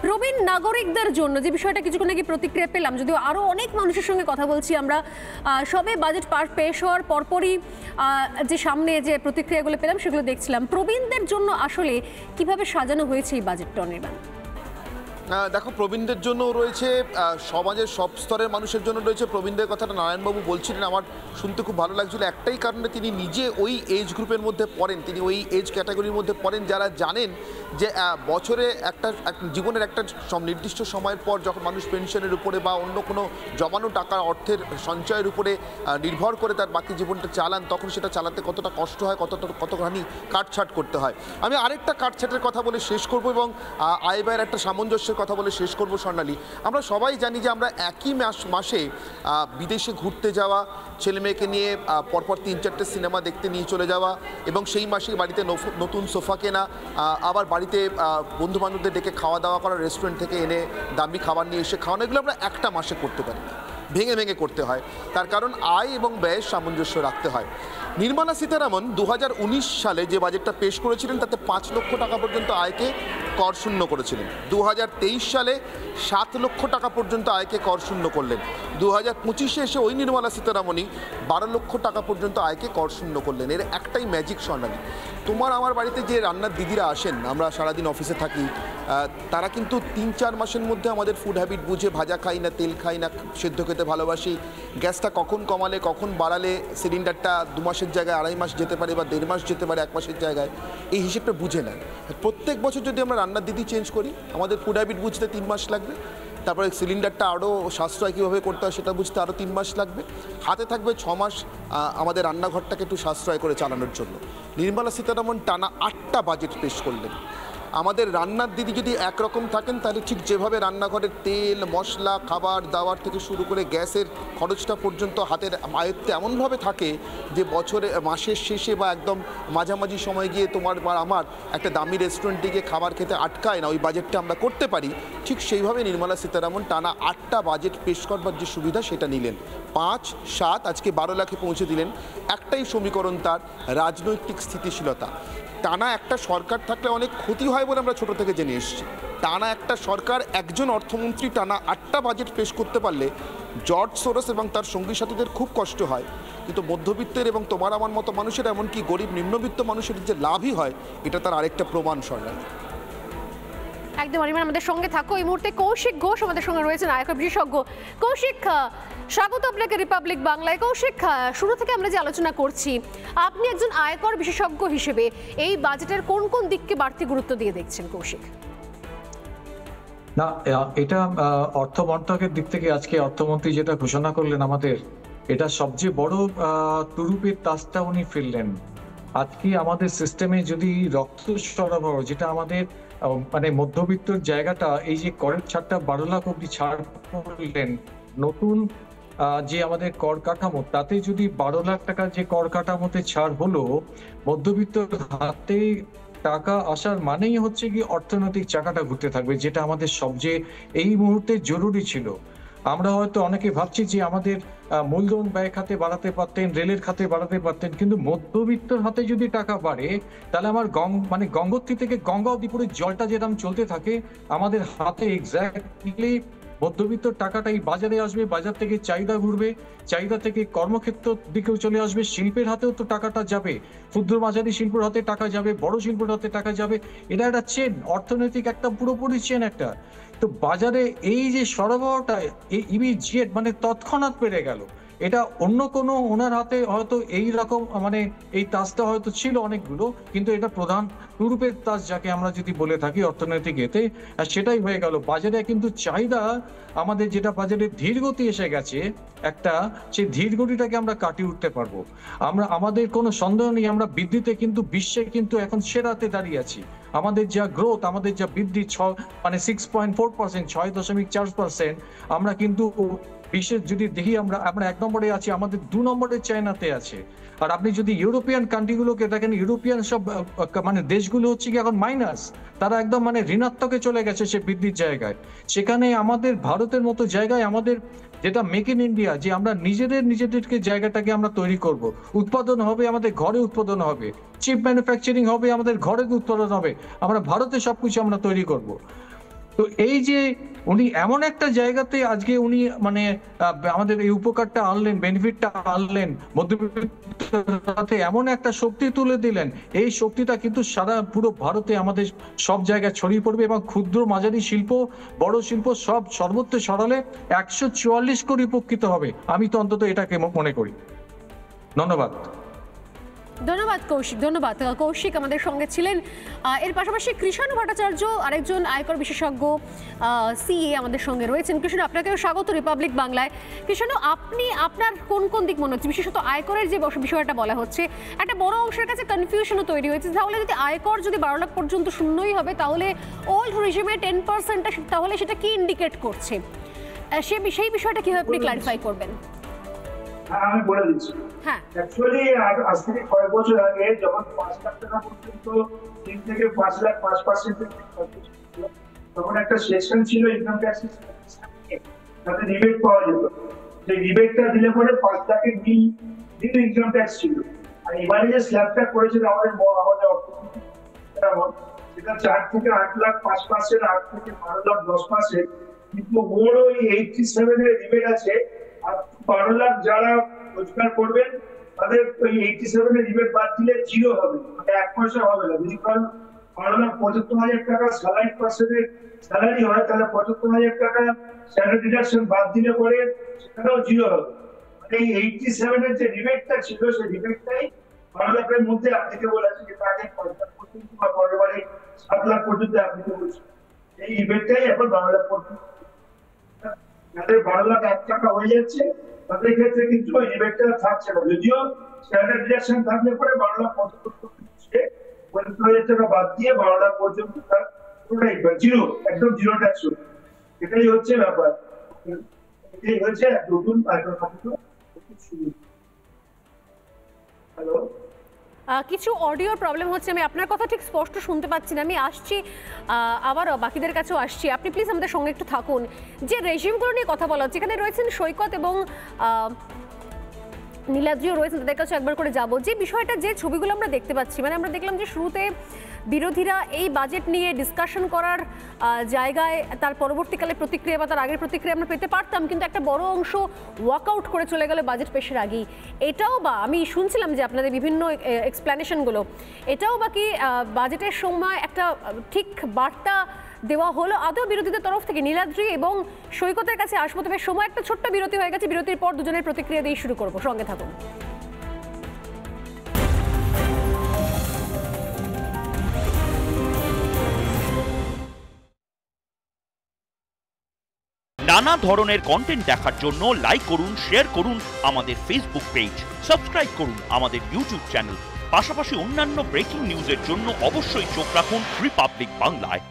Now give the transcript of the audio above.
প্রবীণ নাগরিকদের জন্য যে বিষয়টা কিছুক্ষণ আগে প্রতিক্রিয়া পেলাম, যদিও আরও অনেক মানুষের সঙ্গে কথা বলছি আমরা, সবে বাজেট পেশ হওয়ার পরপরই যে সামনে যে প্রতিক্রিয়াগুলো পেলাম সেগুলো দেখছিলাম। প্রবীণদের জন্য আসলে কিভাবে সাজানো হয়েছে এই বাজেটটা অনির্বাণ? দেখো, প্রবীণদের জন্য রয়েছে, সমাজের সব স্তরের মানুষের জন্য রয়েছে। প্রবীণদের কথাটা নারায়ণবাবু বলছিলেন, আমার শুনতে খুব ভালো লাগছিল। একটাই কারণে তিনি নিজে ওই এজ গ্রুপের মধ্যে পড়েন, তিনি ওই এজ ক্যাটাগরির মধ্যে পড়েন যারা জানেন যে বছরে একটা জীবনের একটা নির্দিষ্ট সময়ের পর যখন মানুষ পেনশনের উপরে বা অন্য কোনো জমানো টাকার অর্থের সঞ্চয়ের উপরে নির্ভর করে তার বাকি জীবনটা চালান, তখন সেটা চালাতে কতটা কষ্ট হয়, কতখানি কাটছাট করতে হয়। আমি আরেকটা কাটছাটের কথা বলে শেষ করব এবং আয় ব্যয়ের একটা সামঞ্জস্যের কথা বলে শেষ করব। স্বর্ণালী, আমরা সবাই জানি যে আমরা একই মাসে বিদেশে ঘুরতে যাওয়া, ছেলে মেয়েকে নিয়ে পরপর 3-4টে সিনেমা দেখতে নিয়ে চলে যাওয়া এবং সেই মাসেই বাড়িতে নতুন সোফা কেনা, আবার বাড়িতে বন্ধু বান্ধবদের ডেকে খাওয়া দাওয়া করা, রেস্টুরেন্ট থেকে এনে দামি খাবার নিয়ে এসে খাওয়ানো, এগুলো আমরা একটা মাসে করতে পারি, ভেঙে ভেঙে করতে হয়। তার কারণ আয় এবং ব্যয়ের সামঞ্জস্য রাখতে হয়। নির্মলা সীতারামন 2019 সালে যে বাজেটটা পেশ করেছিলেন তাতে 5 লক্ষ টাকা পর্যন্ত আয়কে করশূন্য করেছিলেন। 2023 সালে 7 লক্ষ টাকা পর্যন্ত আয়কে করশূন্য করলেন। 2025-এ এসে ওই নির্মলা সীতারামনই 12 লক্ষ টাকা পর্যন্ত আয়কে করশূন্য করলেন। এর একটাই ম্যাজিক স্বর্ণালী, তোমার আমার বাড়িতে যে রান্নার দিদিরা আসেন, আমরা সারাদিন অফিসে থাকি, তারা কিন্তু 3-4 মাসের মধ্যে আমাদের ফুড হ্যাবিট বুঝে ভাজা খাই না, তেল খাই না, সেদ্ধ খেতে ভালোবাসি, গ্যাসটা কখন কমালে কখন বাড়ালে সিলিন্ডারটা 2 মাসের জায়গায় 2.5 মাস যেতে পারে বা 1.5 মাস যেতে পারে 1 মাসের জায়গায়, এই হিসেবটা বুঝে নেয়। প্রত্যেক বছর যদি আমরা রান্নার দিদি চেঞ্জ করি, আমাদের ফুড হ্যাবিট বুঝতে 3 মাস লাগবে, তারপরে সিলিন্ডারটা আরও সাশ্রয় কীভাবে করতে হয় সেটা বুঝতে আরও 3 মাস লাগবে, হাতে থাকবে 6 মাস আমাদের রান্নাঘরটাকে একটু সাশ্রয় করে চালানোর জন্য। নির্মলা সীতারামন টানা 8টা বাজেট পেশ করলেন। আমাদের রান্নার দিদি যদি একরকম থাকেন, তাহলে ঠিক যেভাবে রান্নাঘরের তেল মশলা খাবার দাওয়ার থেকে শুরু করে গ্যাসের খরচটা পর্যন্ত হাতের আয়ত্তে এমনভাবে থাকে যে মাসের শেষে বা একদম মাঝামাঝি সময় গিয়ে তোমার বা আমার একটা দামি রেস্টুরেন্টে গিয়ে খাবার খেতে আটকায় না, ওই বাজেটটা আমরা করতে পারি। ঠিক সেইভাবে নির্মলা সীতারামন টানা 8টা বাজেট পেশ করবার যে সুবিধা সেটা নিলেন। 5, 7, আজকে 12 লাখে পৌঁছে দিলেন। একটাই সমীকরণ তার, রাজনৈতিক স্থিতিশীলতা। টানা একটা সরকার থাকলে অনেক ক্ষতি হয় বলে আমরা ছোট থেকে জেনে এসেছি। টানা একটা সরকার, একজন অর্থমন্ত্রী টানা 8টা বাজেট পেশ করতে পারলে জর্জ সোরস এবং তার সঙ্গী সাথীদের খুব কষ্ট হয়, কিন্তু মধ্যবিত্তের এবং তোমার আমার মতো মানুষের, এমনকি গরিব নিম্নবিত্ত মানুষের যে লাভই হয়, এটা তার আরেকটা প্রমাণ। স্বর্ণালী, একদম অনির্বাণ, আমাদের সঙ্গে থাকো। এই মুহূর্তে কৌশিক ঘোষ আমাদের সঙ্গে রয়েছেন, আয়কর বিশেষজ্ঞ। কৌশিক, স্বাগত আপনাকে রিপাবলিক বাংলায়। কৌশিক, শুরু থেকে আমরা যে আলোচনা করছি, আপনি একজন আয়কর বিশেষজ্ঞ হিসেবে এই বাজেটের কোন কোন দিককে বাড়তি গুরুত্ব দিয়ে দেখছেন? কৌশিক, না, এটা অর্থ মন্ত্রকের দিক থেকে আজকে অর্থমন্ত্রী যেটা ঘোষণা করলেন আমাদের, এটা সবচেয়ে বড় তুরুপের তাজটা উনি ফেললেন। আজকে আমাদের সিস্টেমে যদি রক্ত সরবরাহ, যেটা আমাদের মানে মধ্যবিত্তর জায়গাটা, এই যে করের ছাড়টা 12 লাখ অব্দি ছাড় করলেন, নতুন যে আমাদের কর কাঠামো, তাতে যদি 12 লাখ টাকা যে কর কাঠামোতে ছাড় হলো, মধ্যবিত্তর হাতে টাকা আসার মানেই হচ্ছে কি অর্থনৈতিক চাকাটা ঘুরতে থাকবে, যেটা আমাদের সবচেয়ে এই মুহূর্তে জরুরি ছিল। আমরা হয়তো অনেকে ভাবছি যে আমাদের মূলধন ব্যয় খাতে বাড়াতে পারতেন, রেলের খাতে বাড়াতে পারতেন, কিন্তু মধ্যবিত্তর হাতে যদি টাকা বাড়ে, তাহলে আমার গঙ্গোত্রী থেকে গঙ্গা অধিপুরের জলটা যেরকম চলতে থাকে, আমাদের হাতে এক্স্যাক্টলি মধ্যবিত্ত টাকাটাই বাজারে আসবে, বাজার থেকে চাহিদা ঘুরবে, চাহিদা থেকে কর্মক্ষেত্র দিকেও চলে আসবে, শিল্পের হাতেও তো টাকাটা যাবে, ক্ষুদ্র মাঝারি শিল্পের হাতে টাকা যাবে, বড় শিল্পের হাতে টাকা যাবে। এটা একটা চেন, অর্থনৈতিক একটা পুরোপুরি চেন একটা। তো বাজারে এই যে সরবরাহটা এই ইমিডিয়েট মানে তৎক্ষণাৎ বেড়ে গেল, এটা অন্য কোনো ওনার হাতে হয়তো এই রকম মানে এই তাজটা হয়তো ছিল অনেকগুলো, কিন্তু এটা প্রধান তুরুপের তাজ যাকে আমরা যদি বলে থাকি অর্থনৈতিক এতে, সেটাই হয়ে গেল। বাজারে কিন্তু চাহিদা আমাদের যেটা বাজারে ধীরগতি এসে গেছে একটা, সেই ধীরগতিটাকে আমরা কাটিয়ে উঠতে পারবো। আমাদের কোনো সন্দেহ নেই, আমরা বৃদ্ধিতে কিন্তু বিশ্বে কিন্তু এখন সেরাতে দাঁড়িয়ে আছি। আমাদের যা গ্রোথ, আমাদের যা বৃদ্ধি 6.4%, 6.4%, আমরা কিন্তু বিশ্বের যদি দেখি আমরা 1 নম্বরে আছি, আমাদের 2 নম্বরে চায়নাতে আছে। আর আপনি যদি ইউরোপিয়ান কান্ট্রিগুলোকে দেখেন, ইউরোপিয়ান সব মানে দেশগুলো হচ্ছে কি এখন মাইনাস, তারা একদম মানে ঋণাত্মকে চলে গেছে সে বৃদ্ধির জায়গায়। সেখানে আমাদের ভারতের মতো জায়গায় আমাদের যেটা মেক ইন ইন্ডিয়া, যে আমরা নিজেদেরকে জায়গাটাকে আমরা তৈরি করব, উৎপাদন হবে আমাদের ঘরে, উৎপাদন হবে, চিপ ম্যানুফ্যাকচারিং হবে আমাদের ঘরে, উৎপাদন হবে, আমরা ভারতে সবকিছু আমরা তৈরি করব। তো এই যে উনি এমন একটা জায়গাতে আজকে উনি মানে আমাদের এই উপকারটা আনলেন, বেনিফিটটা আনলেন, মধ্যবিত্ত এমন একটা শক্তি তুলে দিলেন, এই শক্তিটা কিন্তু সারা পুরো ভারতে আমাদের সব জায়গায় ছড়িয়ে পড়বে এবং ক্ষুদ্র মাঝারি শিল্প, বড় শিল্প সব সর্বত্র সরালে 144 কোটি উপকৃত হবে। আমি তো অন্তত এটাকে মনে করি। ধন্যবাদ। ধন্যবাদ কৌশিক, ধন্যবাদ। কৌশিক আমাদের সঙ্গে ছিলেন। এর পাশাপাশি কৃষাণু ভট্টাচার্য আরেকজন আয়কর বিশেষজ্ঞ সিএ আমাদের সঙ্গে রয়েছেন। কৃষাণু, আপনাকেও স্বাগত রিপাবলিক বাংলায়। কৃষাণু, আপনার কোন কোন দিক মনে হচ্ছে, বিশেষত আয়করের যে বিষয়টা বলা হচ্ছে, একটা বড় অংশের কাছে কনফিউশনও তৈরি হয়েছে, তাহলে যদি আয়কর যদি 12 লাখ পর্যন্ত শূন্যই হবে তাহলে ওল্ড রেজিমে 10%টা তাহলে সেটা কি ইন্ডিকেট করছে, সেই বিষয়টা কিভাবে আপনি ক্লারিফাই করবেন? আমি বলে দিচ্ছি। হ্যাঁ, অ্যাকচুয়ালি আজ থেকে কয়েক বছর আগে যখন 5 লাখ টাকা পর্যন্ত 3 থেকে 5 লাখ 5% তখন একটা সেকশন ছিল ইনকাম ট্যাক্সের, তাতে রিবেট পাওয়া যেত। সেই রিবেটটা দিলে পরে 5 লাখের নীল ইনকাম ট্যাক্স ছিল। আর এবারে যে স্ল্যাবটা করেছিল আমাদের অর্থনীতি, সেটা 4 থেকে 8 লাখ 5%, 8 থেকে 12 লাখ 10%, কিন্তু মোর ওই 87 এর রিবেট আছে। আর 12 লাখ যারা রোজগার করবেন তাদের ওই 87 এর রিবেট বাদ দিলে 0 হবে, মানে 1 পয়সা হবে না। যদি কারণ 12,75,000 টাকা স্যালারি পার্সেন্টের স্যালারি হয়, তাহলে 75,000 টাকা স্যালারি ডিডাকশন বাদ দিলে পরে সেটাও 0 হবে। মানে এই 87 এর যে রিবেটটা ছিল, সেই রিবেটটাই 12 লাখের মধ্যে অ্যাপ্লিকেবল আছে, যেটা আগে 5 লাখ পর্যন্ত বা পরবারে 7 লাখ পর্যন্ত অ্যাপ্লিকেবল ছিল। এই রিবেটটাই এখন 12 লাখ পর্যন্ত। যাদের 12 লাখ 1 টাকা হয়ে যাচ্ছে তাদের ক্ষেত্রে কিন্তু ওই রিবেটটা থাকছে না, যদিও স্ট্যান্ডার্ড ডিডাকশন থাকলে পরে 12 লাখ 75,000 টাকা বাদ দিয়ে 12 লাখ পর্যন্ত তার পুরোটাই 0, একদম 0 ট্যাক্স। এটাই হচ্ছে ব্যাপার, এটাই হচ্ছে নতুন আয়কর কাঠামো। হ্যালো, কিছু অডিওর প্রবলেম হচ্ছে, আমি আপনার কথা ঠিক স্পষ্ট শুনতে পাচ্ছি না। আমি আসছি, আবার বাকিদের কাছেও আসছি, আপনি প্লিজ আমাদের সঙ্গে একটু থাকুন। যে রেজিমগুলো নিয়ে কথা বলা হচ্ছে, এখানে রয়েছেন সৈকত এবং নীলাদ্রিও রয়েছেন, তাদের কাছে একবার করে যাব। যে বিষয়টা, যে ছবিগুলো আমরা দেখতে পাচ্ছি, মানে আমরা দেখলাম যে শুরুতে বিরোধীরা এই বাজেট নিয়ে ডিসকাশন করার জায়গায় তার পরবর্তীকালে প্রতিক্রিয়া বা তার আগের প্রতিক্রিয়া আমরা পেতে পারতাম, কিন্তু একটা বড় অংশ ওয়াকআউট করে চলে গেল বাজেট পেশের আগেই। এটাও বা আমি শুনছিলাম যে আপনাদের বিভিন্ন এক্সপ্লেনেশনগুলো, এটাও বা কি বাজেটের সময় একটা ঠিক বার্তা দেওয়া হলো আদৌ বিরোধীদের তরফ থেকে? নীলাদ্রি এবং সৈকতের কাছে আসবো, তবে সময় একটা ছোট্ট বিরতি হয়ে গেছে, বিরতির পর দুজনের প্রতিক্রিয়া দিয়ে শুরু করবো, সঙ্গে থাকুন। নানা ধরনের কন্টেন্ট দেখার জন্য লাইক করুন, শেয়ার করুন আমাদের ফেসবুক পেজ, সাবস্ক্রাইব করুন আমাদের ইউটিউব চ্যানেল। পাশাপাশি অন্যান্য ব্রেকিং নিউজের জন্য অবশ্যই চোখ রাখুন রিপাবলিক বাংলায়।